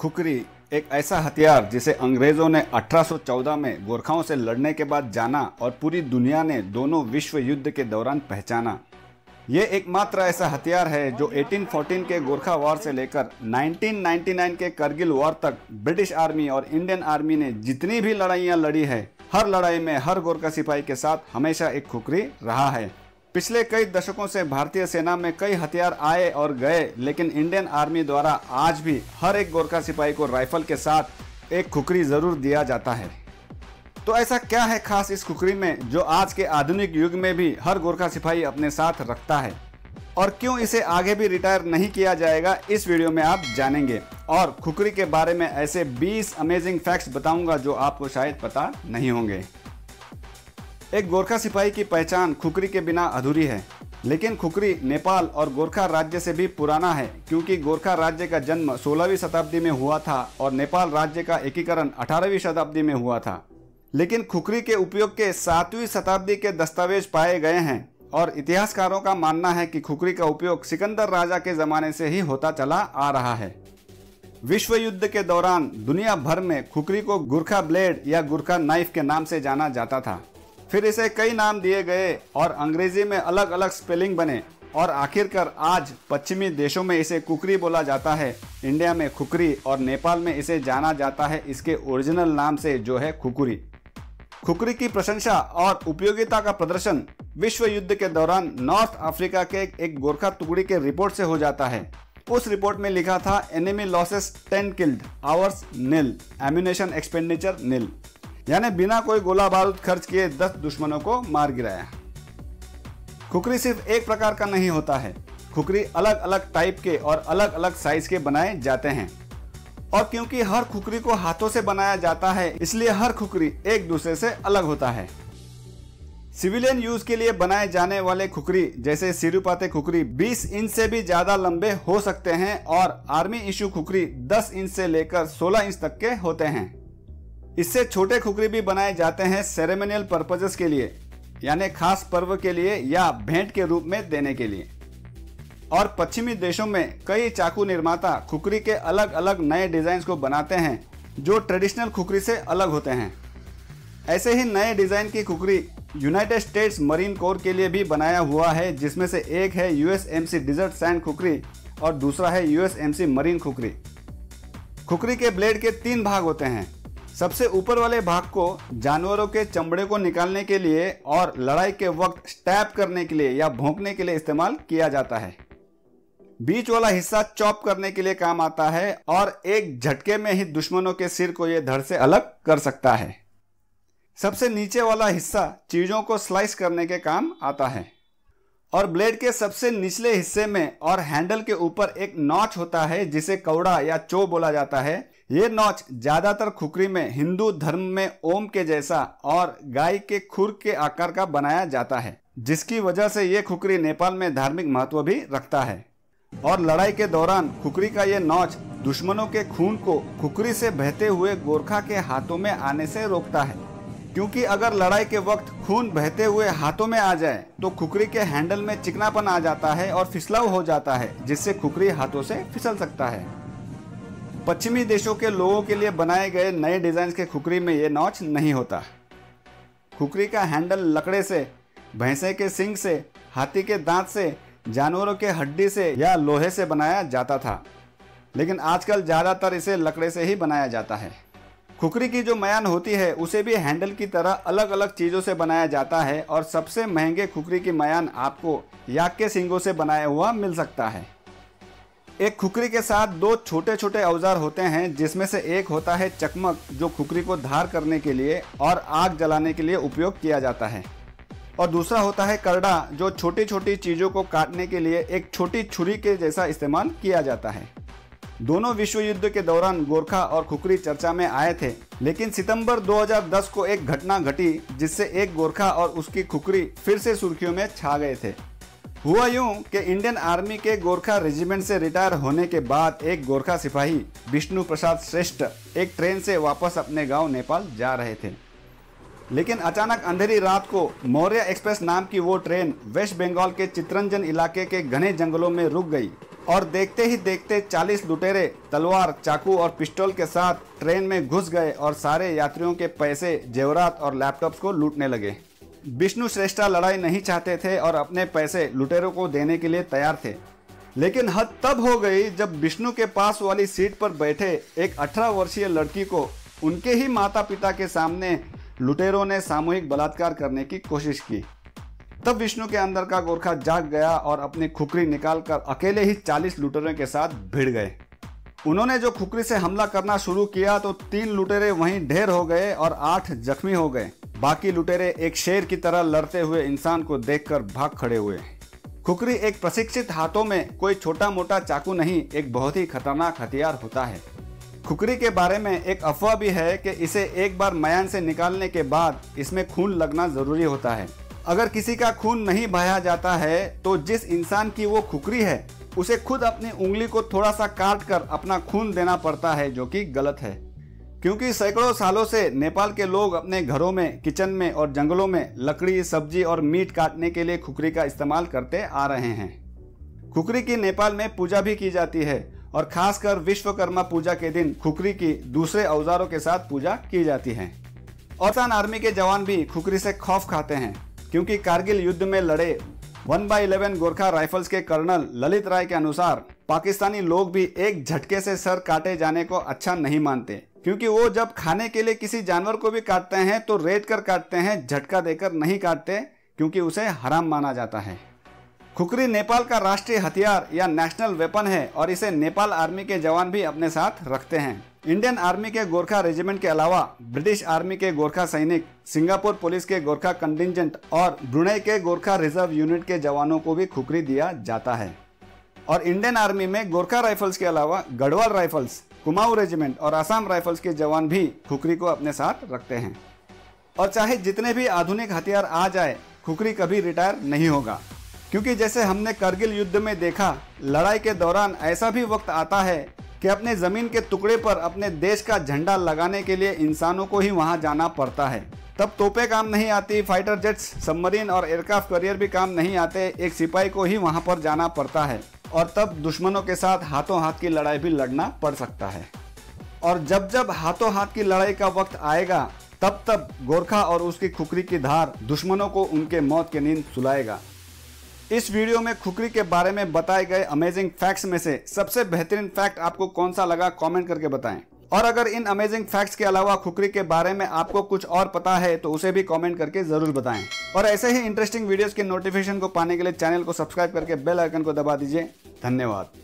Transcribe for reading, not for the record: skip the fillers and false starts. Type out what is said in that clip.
खुकरी एक ऐसा हथियार जिसे अंग्रेजों ने 1814 में गोरखाओं से लड़ने के बाद जाना और पूरी दुनिया ने दोनों विश्व युद्ध के दौरान पहचाना। ये एकमात्र ऐसा हथियार है जो 1814 के गोरखा वॉर से लेकर 1999 के करगिल वॉर तक ब्रिटिश आर्मी और इंडियन आर्मी ने जितनी भी लड़ाइयाँ लड़ी है, हर लड़ाई में हर गोरखा सिपाही के साथ हमेशा एक खुकरी रहा है। पिछले कई दशकों से भारतीय सेना में कई हथियार आए और गए, लेकिन इंडियन आर्मी द्वारा आज भी हर एक गोरखा सिपाही को राइफल के साथ एक खुकरी जरूर दिया जाता है। तो ऐसा क्या है खास इस खुकरी में जो आज के आधुनिक युग में भी हर गोरखा सिपाही अपने साथ रखता है, और क्यों इसे आगे भी रिटायर नहीं किया जाएगा, इस वीडियो में आप जानेंगे। और खुकरी के बारे में ऐसे 20 अमेजिंग फैक्ट्स बताऊंगा जो आपको शायद पता नहीं होंगे। एक गोरखा सिपाही की पहचान खुकरी के बिना अधूरी है, लेकिन खुकरी नेपाल और गोरखा राज्य से भी पुराना है, क्योंकि गोरखा राज्य का जन्म 16वीं शताब्दी में हुआ था और नेपाल राज्य का एकीकरण 18वीं शताब्दी में हुआ था। लेकिन खुकरी के उपयोग के 7वीं शताब्दी के दस्तावेज पाए गए हैं और इतिहासकारों का मानना है कि खुकरी का उपयोग सिकंदर राजा के जमाने से ही होता चला आ रहा है। विश्व युद्ध के दौरान दुनिया भर में खुकरी को गुरखा ब्लेड या गुरखा नाइफ के नाम से जाना जाता था। फिर इसे कई नाम दिए गए और अंग्रेजी में अलग अलग स्पेलिंग बने और आखिरकार आज पश्चिमी देशों में इसे कुकरी बोला जाता है, इंडिया में खुकरी और नेपाल में इसे जाना जाता है इसके ओरिजिनल नाम से जो है खुकुरी। खुकरी की प्रशंसा और उपयोगिता का प्रदर्शन विश्व युद्ध के दौरान नॉर्थ अफ्रीका के एक गोरखा टुकड़ी के रिपोर्ट से हो जाता है। उस रिपोर्ट में लिखा था एनिमी लॉसेस 10 किल्ड, आवर्स नील, एम्यूनेशन एक्सपेंडिचर नील, यानी बिना कोई गोला बारूद खर्च किए 10 दुश्मनों को मार गिराया। खुकरी सिर्फ एक प्रकार का नहीं होता है, खुकरी अलग अलग टाइप के और अलग अलग साइज के बनाए जाते हैं। और क्योंकि हर खुकरी को हाथों से बनाया जाता है, इसलिए हर खुकरी एक दूसरे से अलग होता है। सिविलियन यूज के लिए बनाए जाने वाले खुकरी जैसे सिरुपाते खुकरी 20 इंच से भी ज्यादा लंबे हो सकते हैं और आर्मी इशू खुकरी 10 इंच से लेकर 16 इंच तक के होते हैं। इससे छोटे खुकरी भी बनाए जाते हैं सेरेमोनियल पर्पजेस के लिए, यानी खास पर्व के लिए या भेंट के रूप में देने के लिए। और पश्चिमी देशों में कई चाकू निर्माता खुकरी के अलग अलग नए डिजाइन को बनाते हैं जो ट्रेडिशनल खुकरी से अलग होते हैं। ऐसे ही नए डिजाइन की khukri United states marine core के लिए भी बनाया हुआ है, जिसमें से एक है यूएसएमसी डिजर्ट सैंड खुकरी और दूसरा है यूएसएमसी मरीन खुकरी। खुकरी के ब्लेड के 3 भाग होते हैं। सबसे ऊपर वाले भाग को जानवरों के चमड़े को निकालने के लिए और लड़ाई के वक्त स्टैब करने के लिए या भोंकने के लिए इस्तेमाल किया जाता है। बीच वाला हिस्सा चॉप करने के लिए काम आता है और एक झटके में ही दुश्मनों के सिर को यह धड़ से अलग कर सकता है। सबसे नीचे वाला हिस्सा चीजों को स्लाइस करने के काम आता है। और ब्लेड के सबसे निचले हिस्से में और हैंडल के ऊपर एक नॉच होता है जिसे कौड़ा या चो बोला जाता है। ये नॉच ज्यादातर खुकरी में हिंदू धर्म में ओम के जैसा और गाय के खुर के आकार का बनाया जाता है, जिसकी वजह से ये खुकरी नेपाल में धार्मिक महत्व भी रखता है। और लड़ाई के दौरान खुकरी का ये नॉच दुश्मनों के खून को खुकरी से बहते हुए गोरखा के हाथों में आने से रोकता है, क्योंकि अगर लड़ाई के वक्त खून बहते हुए हाथों में आ जाए तो खुकरी के हैंडल में चिकनापन आ जाता है और फिसलाव हो जाता है, जिससे खुकरी हाथों से फिसल सकता है। पश्चिमी देशों के लोगों के लिए बनाए गए नए डिजाइन के खुकरी में ये नॉच नहीं होता। खुकरी का हैंडल लकड़े से, भैंसे के सींग से, हाथी के दांत से, जानवरों के हड्डी से या लोहे से बनाया जाता था, लेकिन आजकल ज्यादातर इसे लकड़े से ही बनाया जाता है। खुकरी की जो मयान होती है उसे भी हैंडल की तरह अलग अलग चीजों से बनाया जाता है और सबसे महंगे खुकरी की मयान आपको याक के सींगों से बनाया हुआ मिल सकता है। एक खुकरी के साथ 2 छोटे छोटे औजार होते हैं, जिसमें से एक होता है चकमक जो खुकरी को धार करने के लिए और आग जलाने के लिए उपयोग किया जाता है, और दूसरा होता है करड़ा जो छोटी छोटी चीजों को काटने के लिए एक छोटी छुरी के जैसा इस्तेमाल किया जाता है। दोनों विश्व युद्ध के दौरान गोरखा और खुकरी चर्चा में आए थे, लेकिन सितंबर 2010 को एक घटना घटी जिससे एक गोरखा और उसकी खुकरी फिर से सुर्खियों में छा गए थे। हुआ यूं कि इंडियन आर्मी के गोरखा रेजिमेंट से रिटायर होने के बाद एक गोरखा सिपाही विष्णु प्रसाद श्रेष्ठ एक ट्रेन से वापस अपने गांव नेपाल जा रहे थे, लेकिन अचानक अंधेरी रात को मौर्य एक्सप्रेस नाम की वो ट्रेन वेस्ट बंगाल के चितरंजन इलाके के घने जंगलों में रुक गई और देखते ही देखते 40 लुटेरे तलवार, चाकू और पिस्टल के साथ ट्रेन में घुस गए और सारे यात्रियों के पैसे, जेवरात और लैपटॉप्स को लूटने लगे। विष्णु श्रेष्ठा लड़ाई नहीं चाहते थे और अपने पैसे लुटेरों को देने के लिए तैयार थे, लेकिन हद तब हो गई जब विष्णु के पास वाली सीट पर बैठे एक 18 वर्षीय लड़की को उनके ही माता पिता के सामने लुटेरों ने सामूहिक बलात्कार करने की कोशिश की। तब विष्णु के अंदर का गोरखा जाग गया और अपनी खुखरी निकालकर अकेले ही 40 लुटेरों के साथ भिड़ गए। उन्होंने जो खुखरी से हमला करना शुरू किया तो 3 लुटेरे वहीं ढेर हो गए और 8 जख्मी हो गए। बाकी लुटेरे एक शेर की तरह लड़ते हुए इंसान को देखकर भाग खड़े हुए। खुखरी एक प्रशिक्षित हाथों में कोई छोटा मोटा चाकू नहीं, एक बहुत ही खतरनाक हथियार होता है। खुखरी के बारे में एक अफवाह भी है कि इसे एक बार मयान से निकालने के बाद इसमें खून लगना जरूरी होता है। अगर किसी का खून नहीं बहाया जाता है तो जिस इंसान की वो खुखरी है उसे खुद अपनी उंगली को थोड़ा सा काट कर अपना खून देना पड़ता है, जो कि गलत है, क्योंकि सैकड़ों सालों से नेपाल के लोग अपने घरों में, किचन में और जंगलों में लकड़ी, सब्जी और मीट काटने के लिए खुखरी का इस्तेमाल करते आ रहे हैं। खुखरी की नेपाल में पूजा भी की जाती है और खासकर विश्वकर्मा पूजा के दिन खुखरी की दूसरे औजारों के साथ पूजा की जाती है। और पाकिस्तान आर्मी के जवान भी खुखरी से खौफ खाते हैं, क्योंकि कारगिल युद्ध में लड़े 1/11 गोरखा राइफल्स के कर्नल ललित राय के अनुसार पाकिस्तानी लोग भी एक झटके से सर काटे जाने को अच्छा नहीं मानते, क्योंकि वो जब खाने के लिए किसी जानवर को भी काटते हैं तो रेत कर काटते हैं, झटका देकर नहीं काटते, क्योंकि उसे हराम माना जाता है। खुखरी नेपाल का राष्ट्रीय हथियार या नेशनल वेपन है और इसे नेपाल आर्मी के जवान भी अपने साथ रखते हैं। इंडियन आर्मी के गोरखा रेजिमेंट के अलावा ब्रिटिश आर्मी के गोरखा सैनिक, सिंगापुर पुलिस के गोरखा कंटिंजेंट और ब्रुनेई के गोरखा रिजर्व यूनिट के जवानों को भी खुखरी दिया जाता है। और इंडियन आर्मी में गोरखा राइफल्स के अलावा गढ़वाल राइफल्स, कुमाऊं रेजिमेंट और असम राइफल्स के जवान भी खुखरी को अपने साथ रखते हैं। और चाहे जितने भी आधुनिक हथियार आ जाए, खुखरी कभी रिटायर नहीं होगा, क्योंकि जैसे हमने करगिल युद्ध में देखा, लड़ाई के दौरान ऐसा भी वक्त आता है कि अपने जमीन के टुकड़े पर अपने देश का झंडा लगाने के लिए इंसानों को ही वहां जाना पड़ता है। तब तोपें काम नहीं आती, फाइटर जेट्स, सबमरीन और एयरक्राफ्ट कैरियर भी काम नहीं आते, एक सिपाही को ही वहां पर जाना पड़ता है और तब दुश्मनों के साथ हाथों हाथ की लड़ाई भी लड़ना पड़ सकता है। और जब जब हाथों हाथ की लड़ाई का वक्त आएगा, तब तब गोरखा और उसकी खुखरी की धार दुश्मनों को उनके मौत की नींद सुलाएगा। इस वीडियो में खुखरी के बारे में बताए गए अमेजिंग फैक्ट्स में से सबसे बेहतरीन फैक्ट आपको कौन सा लगा, कमेंट करके बताएं। और अगर इन अमेजिंग फैक्ट्स के अलावा खुखरी के बारे में आपको कुछ और पता है तो उसे भी कमेंट करके जरूर बताएं। और ऐसे ही इंटरेस्टिंग वीडियोस के नोटिफिकेशन को पाने के लिए चैनल को सब्सक्राइब करके बेल आइकन को दबा दीजिए। धन्यवाद।